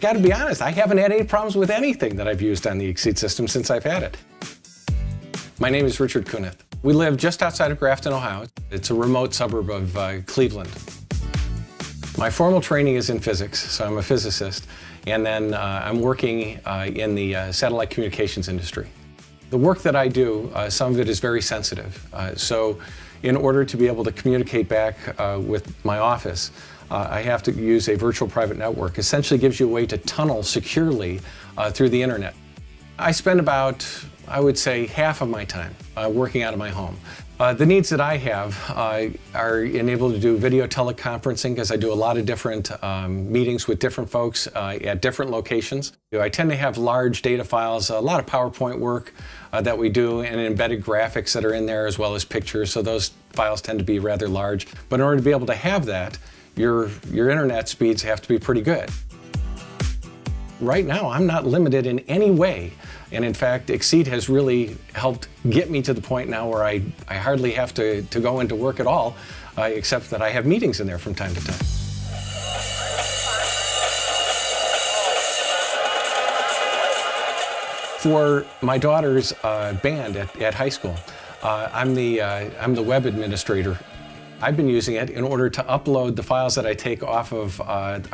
got to be honest, I haven't had any problems with anything that I've used on the Exede system since I've had it. My name is Richard Kunith. We live just outside of Grafton, Ohio. It's a remote suburb of Cleveland. My formal training is in physics, so I'm a physicist, and then I'm working in the satellite communications industry. The work that I do, some of it is very sensitive. So in order to be able to communicate back with my office, I have to use a virtual private network. Essentially gives you a way to tunnel securely through the internet. I spend about, I would say, half of my time working out of my home. The needs that I have are enabled to do video teleconferencing because I do a lot of different meetings with different folks at different locations. I tend to have large data files, a lot of PowerPoint work that we do, and embedded graphics that are in there as well as pictures, so those files tend to be rather large. But in order to be able to have that, your internet speeds have to be pretty good. Right now, I'm not limited in any way. And in fact, Exede has really helped get me to the point now where I hardly have to go into work at all, except that I have meetings in there from time to time. For my daughter's band at high school, I'm the web administrator. I've been using it in order to upload the files that I take off of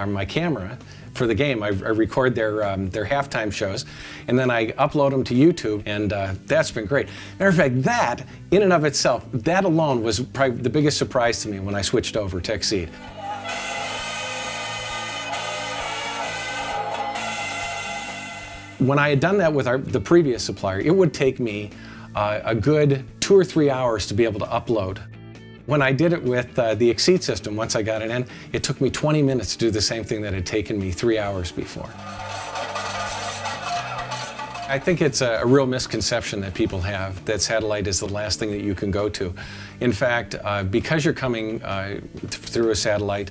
my camera for the game. I record their halftime shows, and then I upload them to YouTube, and that's been great. Matter of fact, that, in and of itself, that alone was probably the biggest surprise to me when I switched over to Exede. When I had done that with the previous supplier, it would take me a good 2 or 3 hours to be able to upload. When I did it with the Exede system, once I got it in, it took me 20 minutes to do the same thing that had taken me 3 hours before. I think it's a real misconception that people have that satellite is the last thing that you can go to. In fact, because you're coming through a satellite,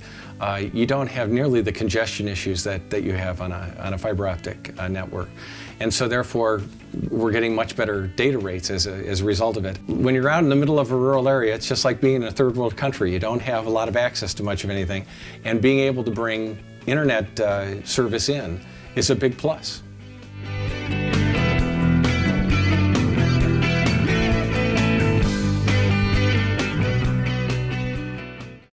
you don't have nearly the congestion issues that you have on a fiber optic network. And so therefore, we're getting much better data rates as a result of it. When you're out in the middle of a rural area, it's just like being in a third world country. You don't have a lot of access to much of anything. And being able to bring internet service in is a big plus.